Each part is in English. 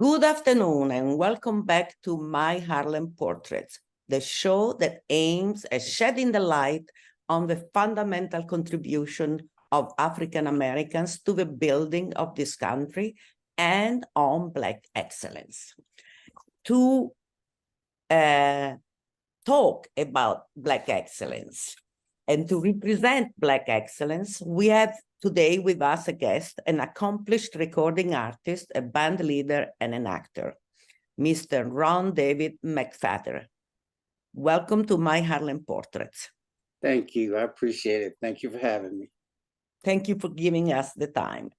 Good afternoon and welcome back to My Harlem Portraits, the show that aims at shedding the light on the fundamental contribution of African Americans to the building of this country and on Black excellence. To talk about Black excellence and to represent Black excellence, we have today with us a guest, an accomplished recording artist, a band leader, and an actor, Mr. Ronn David McPhatter. Welcome to My Harlem Portraits. Thank you. I appreciate it. Thank you for having me. Thank you for giving us the time.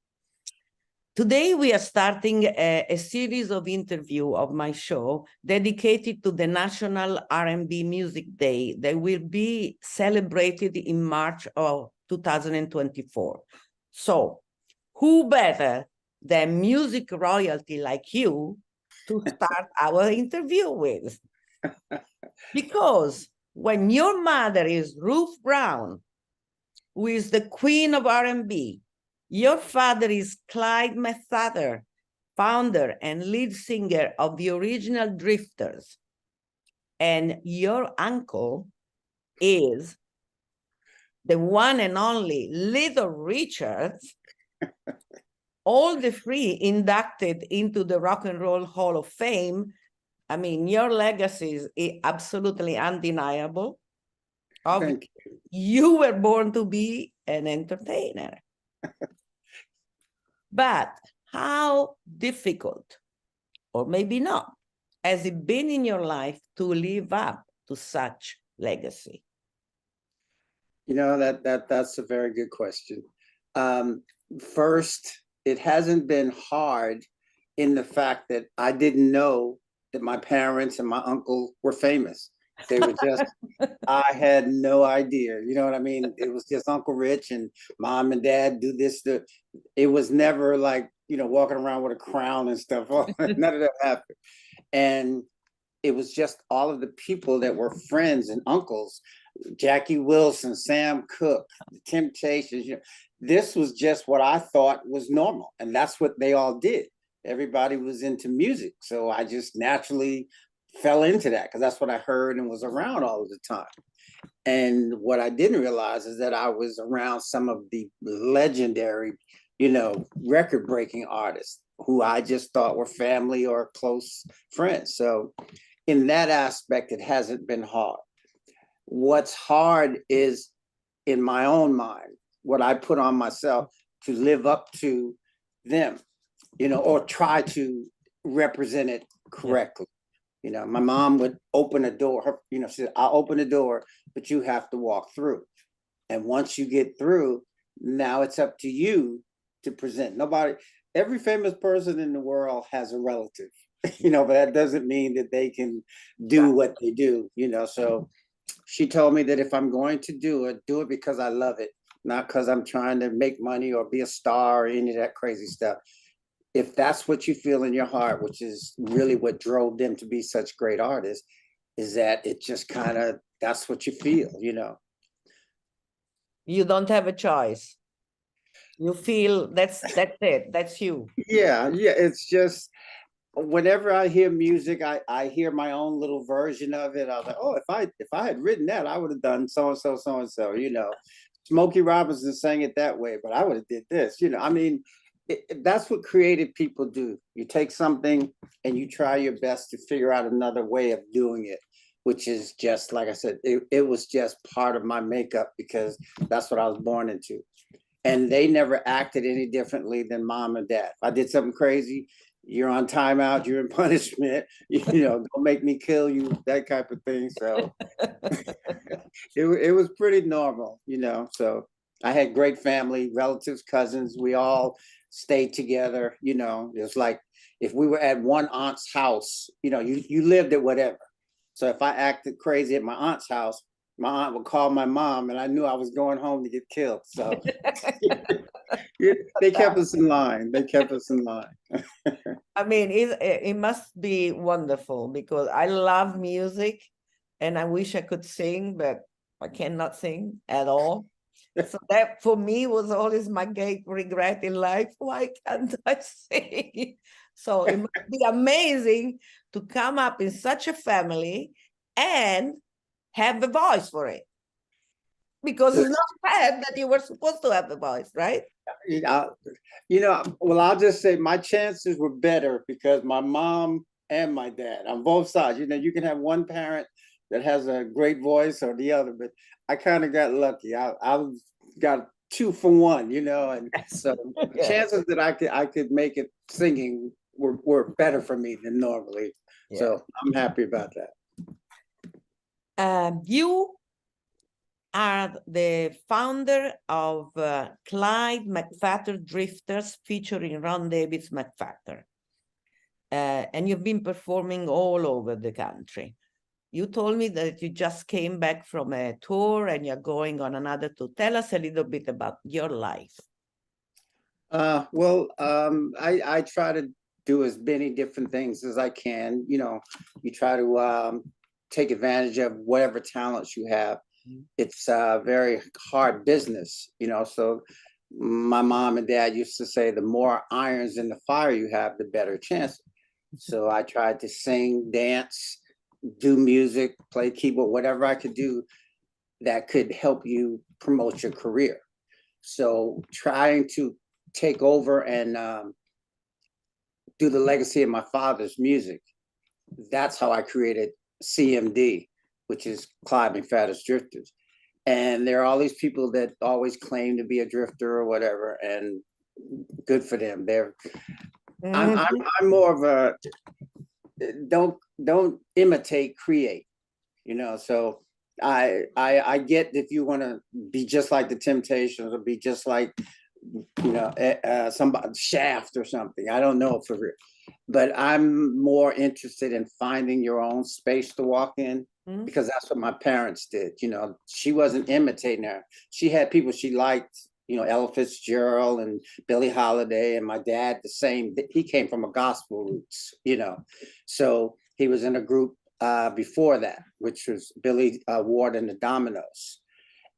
Today, we are starting a series of interviews of my show dedicated to the National R&B Music Day that will be celebrated in March of 2024. So, who better than music royalty like you to start our interview with? Because when your mother is Ruth Brown, who is the queen of R&B, your father is Clyde McPhatter, founder and lead singer of the original Drifters, and your uncle is the one and only Little Richard, all the three inducted into the Rock and Roll Hall of Fame. I mean, your legacy is absolutely undeniable. Thank you. You were born to be an entertainer. But how difficult, or maybe not, has it been in your life to live up to such legacy? You know, that's a very good question. First, it hasn't been hard in the fact that I didn't know that my parents and my uncle were famous. They were just, I had no idea. You know what I mean? It was just Uncle Rich and Mom and Dad do this. It was never like, you know, walking around with a crown and stuff. None of that happened. And it was just all of the people that were friends and uncles, Jackie Wilson, Sam Cooke, the Temptations. You know, this was just what I thought was normal. And that's what they all did. Everybody was into music. So I just naturally fell into that because that's what I heard and was around all of the time. And what I didn't realize is that I was around some of the legendary, you know, record-breaking artists who I just thought were family or close friends. So in that aspect, it hasn't been hard. What's hard is in my own mind, what I put on myself to live up to them, you know, or try to represent it correctly. You know, my mom would open a door, you know, she said, I'll open the door, but you have to walk through. And once you get through, now it's up to you to present. Nobody, every famous person in the world has a relative, you know, but that doesn't mean that they can do what they do, you know. So she told me that if I'm going to do it because I love it, not because I'm trying to make money or be a star or any of that crazy stuff. If that's what you feel in your heart, which is really what drove them to be such great artists, is that it just kind of, that's what you feel, you know. You don't have a choice. You feel that's it, that's you. Yeah, it's just, whenever I hear music, I hear my own little version of it. I was like, oh, if I had written that, I would have done so-and-so, you know. Smokey Robinson sang it that way, but I would have did this, you know. I mean, that's what creative people do. You take something and you try your best to figure out another way of doing it, which is just, like I said, it was just part of my makeup because that's what I was born into. And they never acted any differently than Mom and Dad. If I did something crazy, you're on timeout, you're in punishment, you know, don't make me kill you, that type of thing. So it was pretty normal, you know. So I had great family, relatives, cousins. We all stayed together, you know. It was like if we were at one aunt's house, you know, you lived at whatever. So if I acted crazy at my aunt's house, my aunt would call my mom, and I knew I was going home to get killed. So they kept us in line. They kept us in line. I mean, it must be wonderful because I love music and I wish I could sing, but I cannot sing at all. So that for me was always my great regret in life. Why can't I sing? So it must be amazing to come up in such a family and have a voice for it. Because it's not bad that you were supposed to have a voice, right? Well, I'll just say my chances were better because my mom and my dad on both sides. You know, you can have one parent that has a great voice or the other, but I kind of got lucky. I got 2 for 1, you know, and so Yeah. chances that I could make it singing were better for me than normally. Yeah. So I'm happy about that. You are the founder of Clyde McPhatter Drifters featuring Ron Davis McPhatter. And you've been performing all over the country. You told me that you just came back from a tour and you're going on another tour. Tell us a little bit about your life. I try to do as many different things as I can. You know, you try to take advantage of whatever talents you have. It's a very hard business, you know. So my mom and dad used to say, the more irons in the fire you have, the better chance. So I tried to sing, dance, do music, play keyboard, whatever I could do that could help you promote your career. So trying to take over and do the legacy of my father's music, that's how I created CMD, which is Clyde McPhatter's Drifters. And there are all these people that always claim to be a drifter or whatever, and good for them. I'm more of a don't imitate, create, you know. So I get if you want to be just like the Temptations or be just like, you know, somebody Shaft or something. I don't know for real, but I'm more interested in finding your own space to walk in, because that's what my parents did. You know, she wasn't imitating her. She had people she liked, you know, Ella Fitzgerald and Billie Holiday, and my dad the same. He came from a gospel roots, you know, so he was in a group before that, which was Billy Ward and the Dominoes.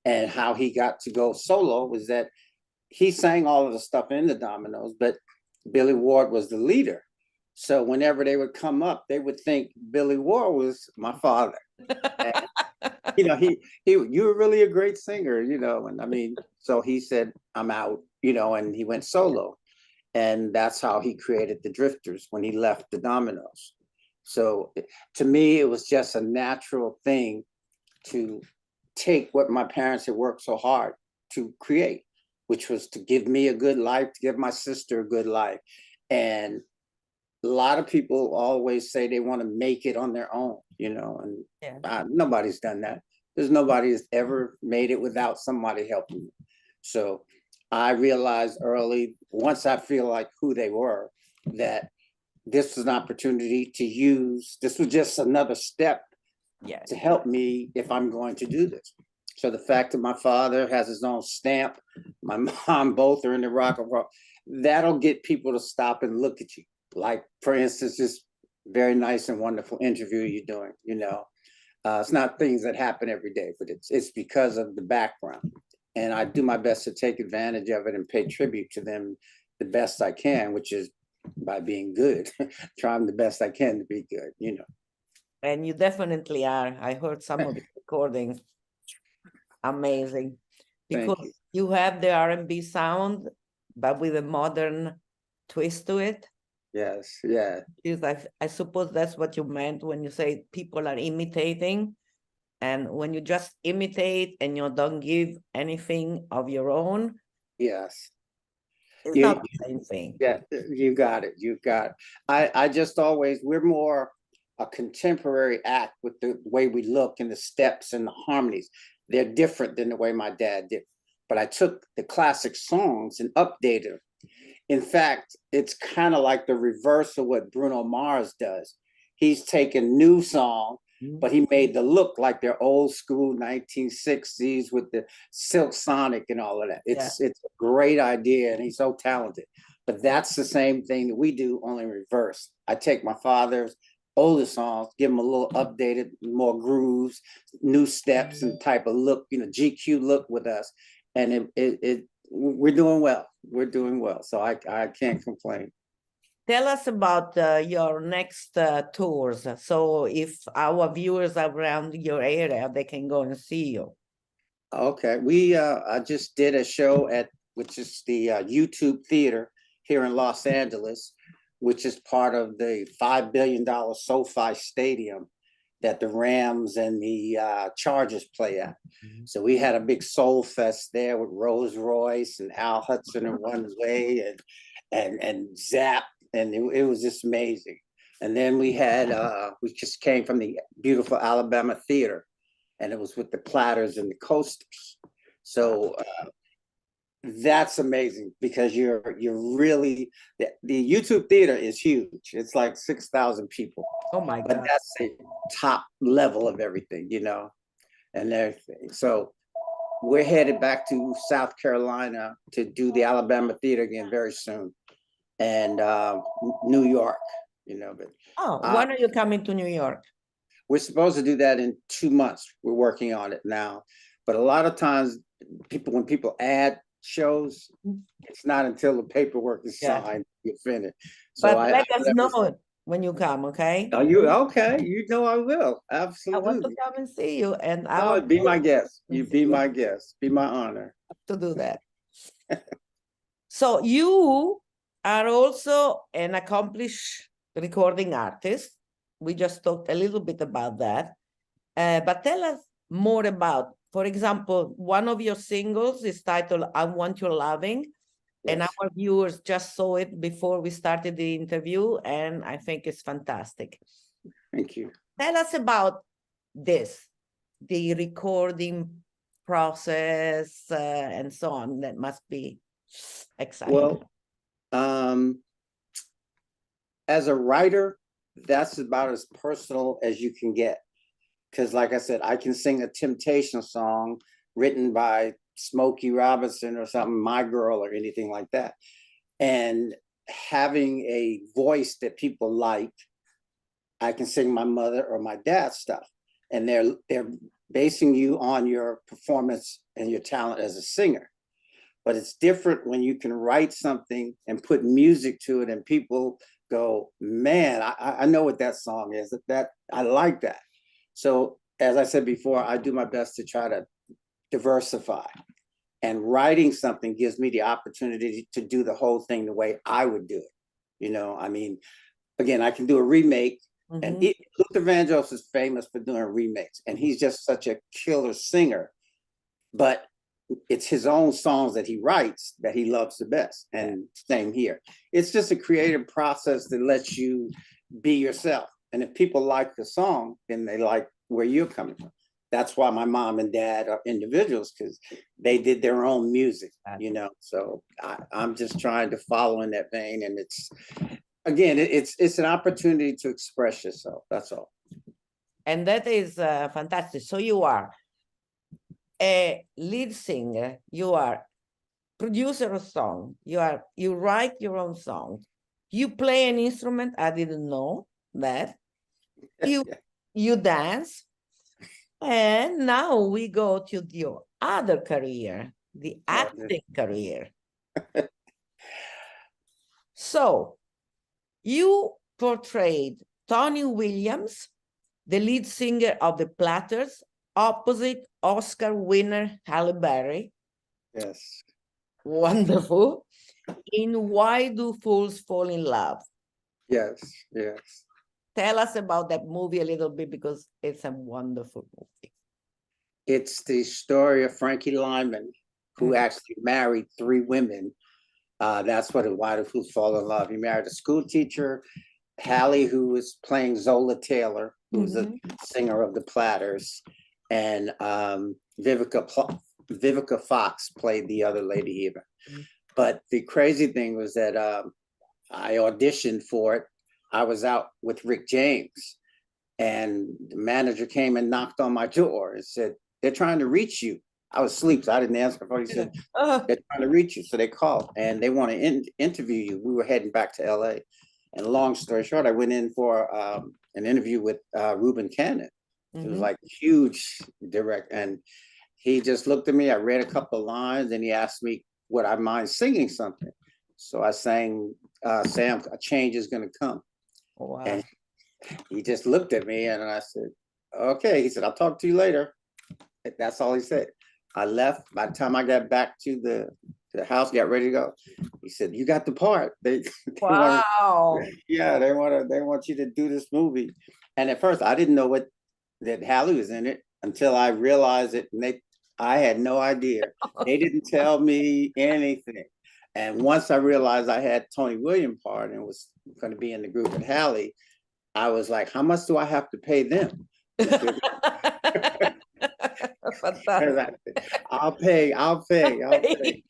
And how he got to go solo was that he sang all of the stuff in the Dominoes, but Billy Ward was the leader. So whenever they would come up, they would think Billy Ward was my father. And, you know, you were really a great singer, you know. And I mean, so he said, I'm out, you know, and he went solo. And that's how he created the Drifters when he left the Dominoes. So to me, it was just a natural thing to take what my parents had worked so hard to create, which was to give me a good life, to give my sister a good life. And a lot of people always say they want to make it on their own, you know, and nobody's done that. There's nobody that's ever made it without somebody helping you. So I realized early, once I feel like who they were, that this was an opportunity to use, this was just another step to help me if I'm going to do this. So the fact that my father has his own stamp, my mom, both are in the rock and roll, that'll get people to stop and look at you. Like, for instance, this very nice and wonderful interview you're doing, you know. It's not things that happen every day, but it's because of the background. And I do my best to take advantage of it and pay tribute to them the best I can, which is by being good, trying the best I can to be good, you know. And you definitely are. I heard some of the recordings. Amazing. Because you have the R&B sound, but with a modern twist to it. Yes, yeah. I suppose that's what you meant when you say people are imitating. And when you just imitate and you don't give anything of your own, yes, it's not the same thing. Yeah, you got it. You got it. I just always, we're more a contemporary act with the way we look and the steps and the harmonies. They're different than the way my dad did. But I took the classic songs and updated them. In fact, it's kind of like the reverse of what Bruno Mars does. He's taken new song, but he made the look like they're old school 1960s with the Silk Sonic and all of that. It's a great idea, and he's so talented. But that's the same thing that we do, only in reverse. I take my father's older songs, give them a little updated, more grooves, new steps, and type of look, GQ look with us, and we're doing well. We're doing well, so I can't complain. Tell us about your next tours. So if our viewers are around your area, they can go and see you. Okay, I just did a show which is the YouTube Theater here in Los Angeles, which is part of the $5 billion SoFi Stadium that the Rams and the Chargers play at. So we had a big soul fest there with Rolls Royce and Al Hudson and One Way and Zap, and it was just amazing. And then we just came from the beautiful Alabama Theater, and it was with the Platters and the Coasters. So that's amazing, because you're really, the YouTube Theater is huge. It's like 6,000 people. Oh my God. But that's the top level of everything, and everything. So we're headed back to South Carolina to do the Alabama Theater again very soon, and New York, but when are you coming to New York? We're supposed to do that in 2 months. We're working on it now, but a lot of times when people add shows, it's not until the paperwork is signed you finish. So but let us know when you come, okay? Are you okay? I will. Absolutely. I want to come and see you, and I will want be my guest. You be my guest. Be my honor to do that. So you are also an accomplished recording artist. We just talked a little bit about that, but tell us more about, for example, one of your singles is titled "I Want Your Loving." Yes. And our viewers just saw it before we started the interview, and I think it's fantastic. Thank you. Tell us about this, the recording process and so on. That must be exciting. Well, as a writer, that's about as personal as you can get. Because like I said, I can sing a Temptation song written by Smokey Robinson or something, My Girl or anything like that. And having a voice that people like, I can sing my mother or my dad's stuff. And they're basing you on your performance and your talent as a singer. But it's different when you can write something and put music to it and people go, man, I know what that song is. That I like that. So as I said before, I do my best to try to diversify, and writing something gives me the opportunity to do the whole thing the way I would do it. I mean, again, I can do a remake, and Luther Vandross is famous for doing remakes, and he's just such a killer singer, but it's his own songs that he writes that he loves the best. And same here. It's just a creative process that lets you be yourself. And if people like the song, then they like where you're coming from. That's why my mom and dad are individuals, because they did their own music, So I'm just trying to follow in that vein. And it's an opportunity to express yourself. That's all. And that is fantastic. So you are a lead singer, you are producer of song, you write your own songs, you play an instrument. I didn't know that. You dance. And now we go to your other career, the acting career. So you portrayed Tony Williams, the lead singer of the Platters, opposite Oscar winner Halle Berry. Yes. Wonderful. In Why Do Fools Fall in Love? Yes, yes. Tell us about that movie a little bit, because it's a wonderful movie. It's the story of Frankie Lyman, who actually married 3 women. That's what Why Do Fools Fall in Love. He married a school teacher, Hallie, who was playing Zola Taylor, who was a Mhm. singer of the Platters, and Vivica Fox played the other lady here. But the crazy thing was that I auditioned for it. I was out with Rick James, and the manager came and knocked on my door and said, "They're trying to reach you." I was asleep, so I didn't answer. He said, "They're trying to reach you." So they called and they want to interview you. We were heading back to LA. And long story short, I went in for an interview with Reuben Cannon. It was like huge direct. And he just looked at me. I read a couple of lines and he asked me, would I mind singing something? So I sang, Sam, a change is going to come. Wow. And he just looked at me and I said, okay. He said, I'll talk to you later. That's all he said. I left. By the time I got back to the house, got ready to go, he said, you got the part. They Wow. they want you to do this movie. And at first I didn't know that Hallie was in it until I realized it. And I had no idea. They didn't tell me anything. And once I realized I had Tony Williams part and was going to be in the group with Hallie, I was like, how much do I have to pay them? I'll pay.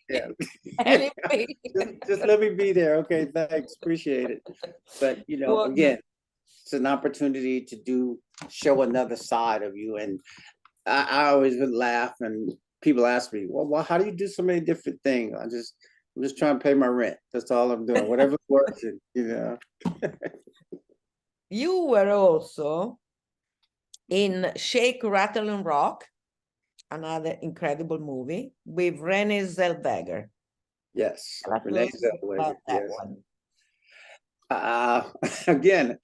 Yeah. Just let me be there. Okay, thanks. Appreciate it. But again, it's an opportunity to show another side of you. And I always would laugh and people ask me, well, how do you do so many different things? I'm just trying to pay my rent. That's all I'm doing. Whatever works, You were also in Shake, Rattle, and Rock, another incredible movie with Renee Zellweger. Yes, Renee Zellweger. That Yes. one. Again,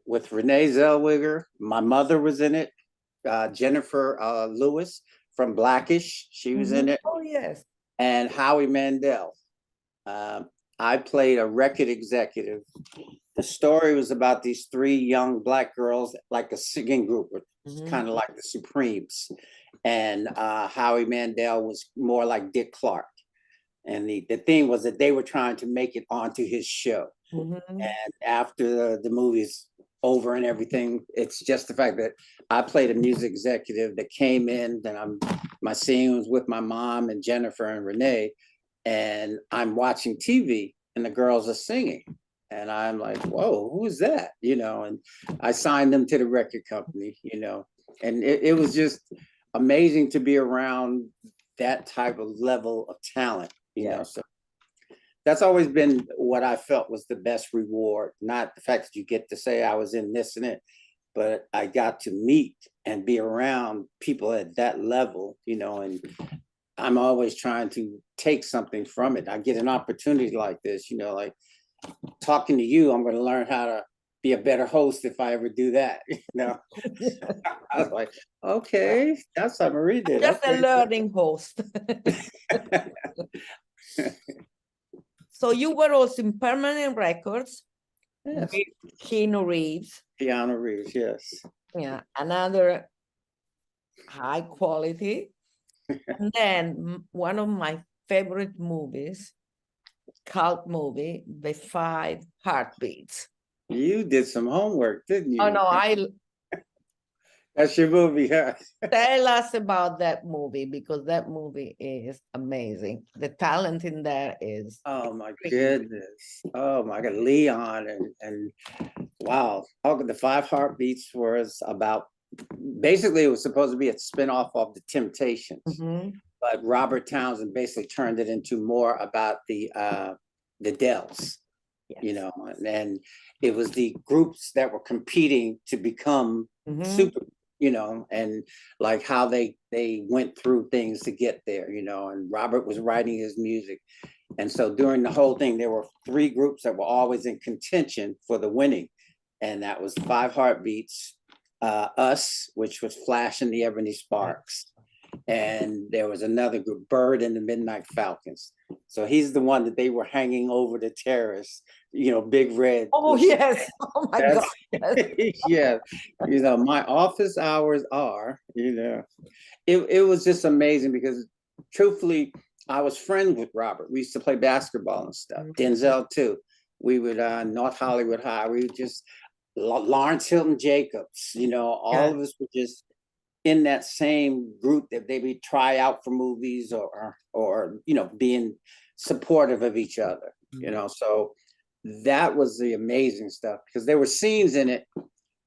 with Renee Zellweger, my mother was in it. Jennifer Lewis from Blackish, she was in it. Oh, yes. And Howie Mandel. I played a record executive. The story was about these three young Black girls, like a singing group, kind of like the Supremes. And Howie Mandel was more like Dick Clark. And the theme was that they were trying to make it onto his show. And after the movie's over and everything, it's just the fact that I played a music executive that came in, then my scene was with my mom and Jennifer and Renee, and I'm watching TV and the girls are singing. And I'm like, whoa, who is that? And I signed them to the record company, and it was just amazing to be around that type of level of talent, so that's always been what I felt was the best reward. Not the fact that you get to say I was in this and it, but I got to meet and be around people at that level, and I'm always trying to take something from it. I get an opportunity like this, like talking to you, I'm going to learn how to be a better host if I ever do that. I was like, okay, that's how Marie did. Just a learning host. So you were also in Permanent Records with Keanu Reeves. Keanu Reeves, yes. Yeah, another high quality. And then one of my favorite movies, cult movie, The 5 Heartbeats. You did some homework, didn't you? Oh, no, That's your movie, huh? Tell us about that movie, because that movie is amazing. The talent in there is... Oh, my goodness. Oh, my God. Leon and wow. The 5 Heartbeats was about, basically, it was supposed to be a spinoff of The Temptations. But Robert Townsend basically turned it into more about the Dells, and it was the groups that were competing to become super, and like how they went through things to get there, and Robert was writing his music. And so during the whole thing, there were 3 groups that were always in contention for the winning. And that was 5 Heartbeats, Us, which was Flash and the Ebony Sparks. And there was another group, Bird and the Midnight Falcons. So he's the one that they were hanging over the terrace, Big Red. Oh, yes. Oh, my God. Yeah. My office hours are, it was just amazing because truthfully, I was friends with Robert. We used to play basketball and stuff. Denzel too. We would North Hollywood High. We would just Lawrence Hilton Jacobs. You know, all of us were just in that same group that they would try out for movies or you know, being supportive of each other. You know, so that was the amazing stuff, because there were scenes in it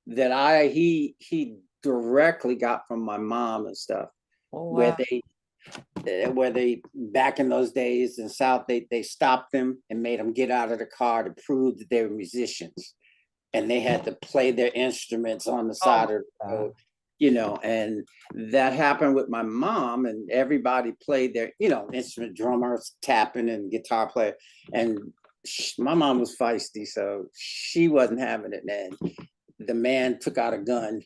that he directly got from my mom and stuff. Oh, Where wow. where they back in those days in South, they stopped them and made them get out of the car to prove that they were musicians, and they had to play their instruments on the Oh, side my of the road, God. you know. And that happened with my mom, and everybody played their, you know, instrument, drummers tapping and guitar player. And my mom was feisty, so she wasn't having it. And the man took out a gun.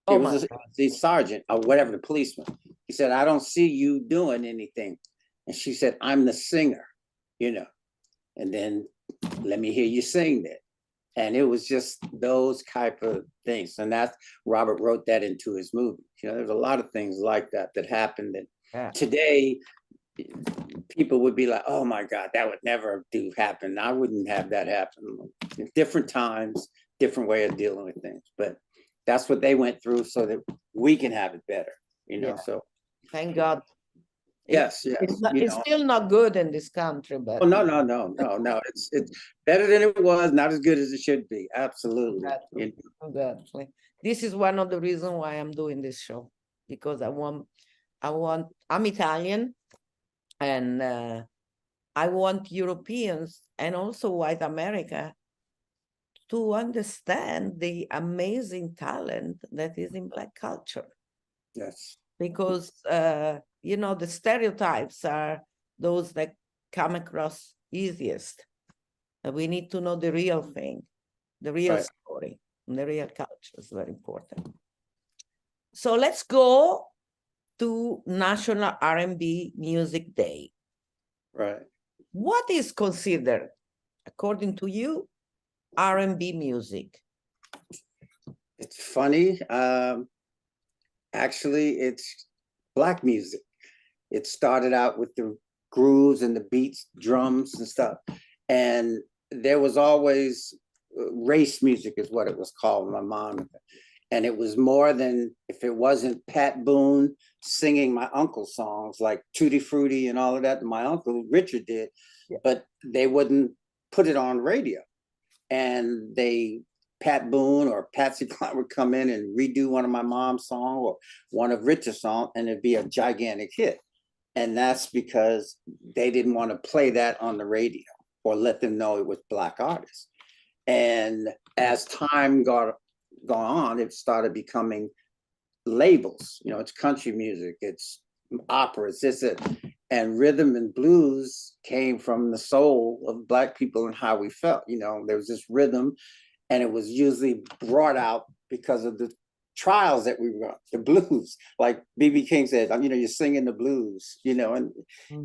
Oh, It my was God. the sergeant or whatever, the policeman. He said, "I don't see you doing anything." And she said, "I'm the singer, you know, and then let me hear you sing that." And it was just those type of things. And that's, Robert wrote that into his movie. You know, there's a lot of things like that that happened that Yeah. today people would be like, "Oh my God, that would never do happen." I wouldn't have that happen. Different times, different way of dealing with things. But that's what they went through so that we can have it better, you know. Yeah. So Thank God. yes, It's yes, not, you it's know. still not good in this country, but Oh no, no, no, no, no. It's better than it was, not as good as it should be. Absolutely. You know. exactly. This is one of the reasons why I'm doing this show, because I'm Italian, and I want Europeans and also white America to understand the amazing talent that is in Black culture. Yes. Because you know, the stereotypes are those that come across easiest. And we need to know the real thing, the real Right. story, and the real culture is very important. So let's go to National R&B Music Day. Right. What is considered, according to you, R&B music? It's funny. Actually, it's Black music. It started out with the grooves and the beats, drums and stuff. And there was always race music is what it was called, my mom. And it was more than, if it wasn't Pat Boone singing my uncle's songs like Tutti Frutti and all of that, my uncle Richard did, but they wouldn't put it on radio. And Pat Boone or Patsy Cline would come in and redo one of my mom's songs or one of Richard's songs, and it'd be a gigantic hit. And that's because they didn't want to play that on the radio or let them know it was Black artists. And as time gone on, it started becoming labels. You know, it's country music, it's opera, it's this, it. And rhythm and blues came from the soul of Black people and how we felt. You know, there was this rhythm, and it was usually brought out because of the trials that we were, the blues. Like B.B. King said, you know, you're singing the blues, you know, and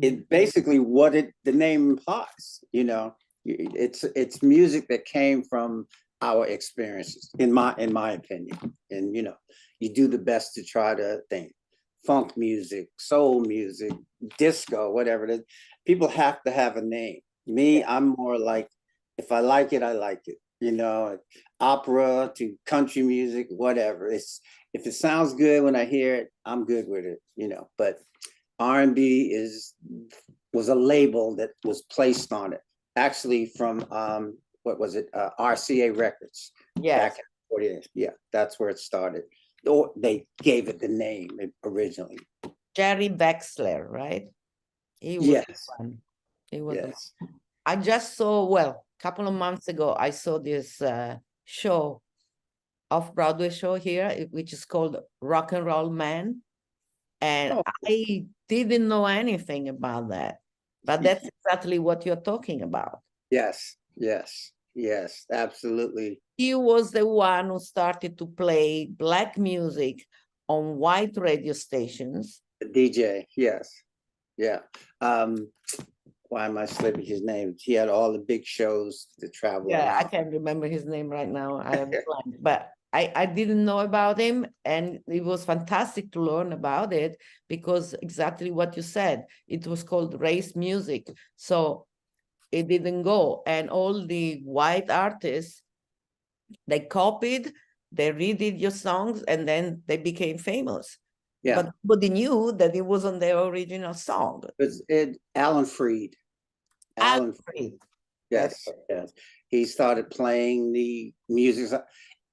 it basically what the name implies, you know. It's music that came from our experiences, in my opinion. And you know, you do the best to try to think. Funk music, soul music, disco, whatever it is. People have to have a name. Me, I'm more like, if I like it, I like it. You know, opera to country music, whatever. It's, if it sounds good when I hear it, I'm good with it, you know. But R&B was a label that was placed on it, actually from what was it, RCA Records. Yes. Back in the 40s. Yeah, that's where it started. Or they gave it the name originally. Jerry Wexler, right? He was Yes. one. He was Yes. I just saw, well, a couple of months ago, I saw this show, off-Broadway show here, which is called Rock and Roll Man. And I didn't know anything about that. But that's exactly what you're talking about. Yes, yes, yes, absolutely. He was the one who started to play Black music on white radio stations. The DJ, yes. Yeah. Why am I slipping his name? He had all the big shows to travel Yeah, around. I can't remember his name right now. I am blank, but I didn't know about him, and it was fantastic to learn about it, because exactly what you said, it was called race music. So it didn't go. And all the white artists, they copied, they redid your songs, and then they became famous. Yeah. But nobody knew that it wasn't their original song. It's Alan Freed. Alan Freed. Yes, yes. He started playing the music.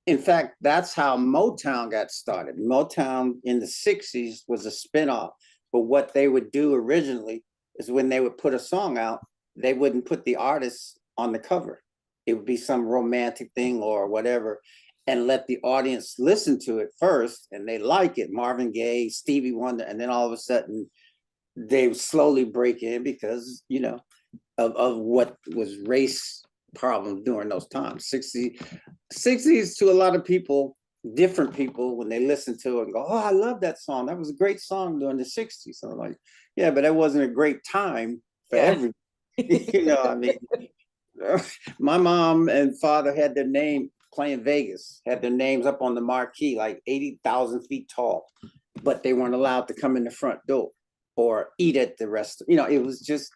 In fact, that's how Motown got started. Motown in the 60s was a spinoff. But what they would do originally is when they would put a song out, they wouldn't put the artist on the cover. It would be some romantic thing or whatever, and let the audience listen to it first, and they like it. Marvin Gaye, Stevie Wonder, and then all of a sudden they would slowly break in because, you know, of what was race problems during those times. 60s to a lot of people, different people, when they listen to it and go, oh, I love that song. That was a great song during the 60s. So I'm like, yeah, but that wasn't a great time for everybody. You know, I mean, my mom and father had their name playing Vegas, had their names up on the marquee, like 80,000 feet tall, but they weren't allowed to come in the front door or eat at the restaurant. You know, it was just,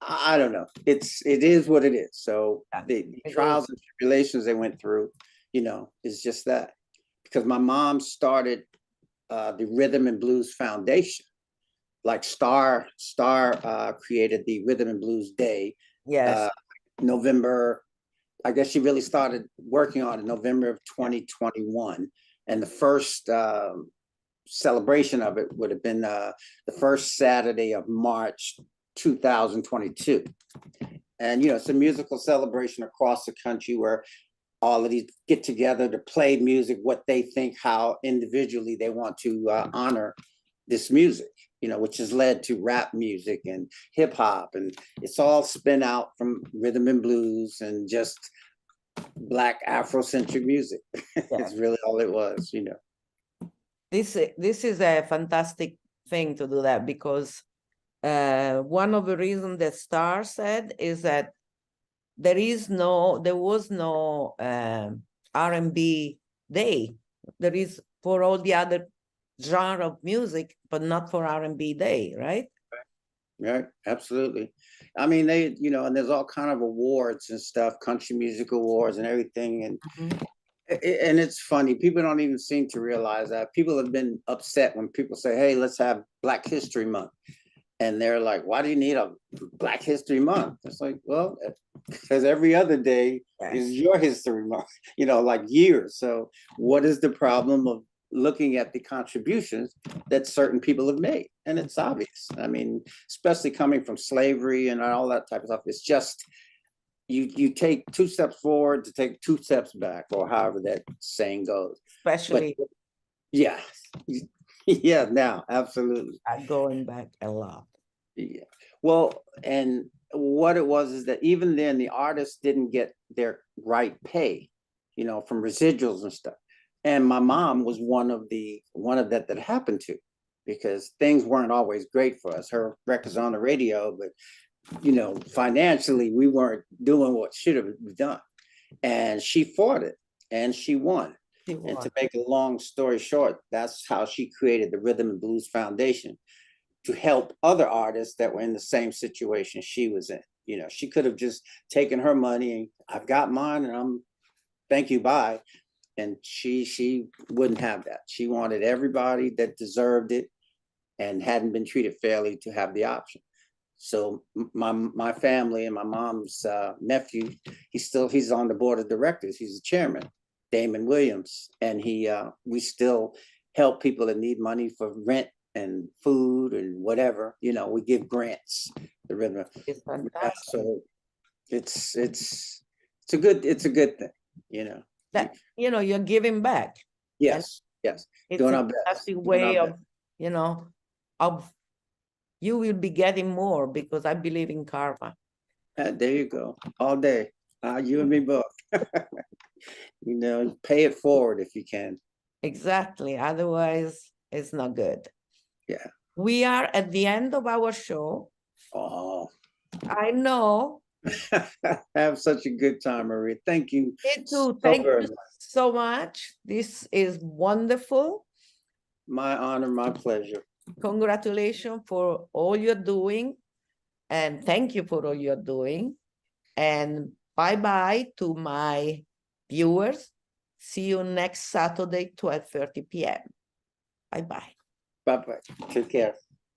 I don't know. It is what it is. So the trials and tribulations they went through, you know, is just that. Because my mom started the Rhythm and Blues Foundation. Like Star created the Rhythm and Blues Day. Yes. November, I guess she really started working on it November of 2021. And the first celebration of it would have been the first Saturday of March 2022. And, you know, it's a musical celebration across the country where all of these get together to play music, what they think, how individually they want to honor this music, you know, which has led to rap music and hip hop. And it's all spin out from rhythm and blues and just Black Afrocentric music. It's really all it was, you know. This is a fantastic thing to do that, because one of the reasons that Star said is that there was no R&B day. There is for all the other genre of music, but not for R&B day, right? Right, absolutely. I mean, they, you know, and there's all kind of awards and stuff, country music awards and everything. And and it's funny, people don't even seem to realize that. People have been upset when people say, hey, let's have Black History Month. And they're like, why do you need a Black History Month? It's like, well, because every other day is your history month, you know, like years. So what is the problem of looking at the contributions that certain people have made? And it's obvious. I mean, especially coming from slavery and all that type of stuff. It's just, you take 2 steps forward to take 2 steps back, or however that saying goes. Especially. But, yeah. Yeah, now, absolutely. Going back a lot. Yeah. Well, and what it was is that even then the artists didn't get their right pay, you know, from residuals and stuff. And my mom was one of that happened to, because things weren't always great for us. Her records on the radio, but, you know, financially we weren't doing what should have been done. And she fought it and she won. And to make a long story short, that's how she created the Rhythm and Blues Foundation, to help other artists that were in the same situation she was in. You know, she could have just taken her money and I've got mine and I'm thank you, bye. And she wouldn't have that. She wanted everybody that deserved it and hadn't been treated fairly to have the option. So my family and my mom's nephew, he's on the board of directors. He's the chairman, Damon Williams, and we still help people that need money for rent and food and whatever. You know, we give grants. The rhythm. It's fantastic. So it's a good thing. You know. That, you know, you're giving back. Yes, yes. It's doing a our best. fantastic way of, you know, of you will be getting more, because I believe in karma. There you go. All day. You and me both. You know, pay it forward if you can. Exactly. Otherwise, it's not good. Yeah. We are at the end of our show. Oh. I know. Have such a good time, Maria. Thank you. Me too. Thank you so much. This is wonderful. My honor, my pleasure. Congratulations for all you're doing. And thank you for all you're doing. And bye-bye to my viewers. See you next Saturday, 12:30 p.m. Bye-bye. Bye-bye. Take care.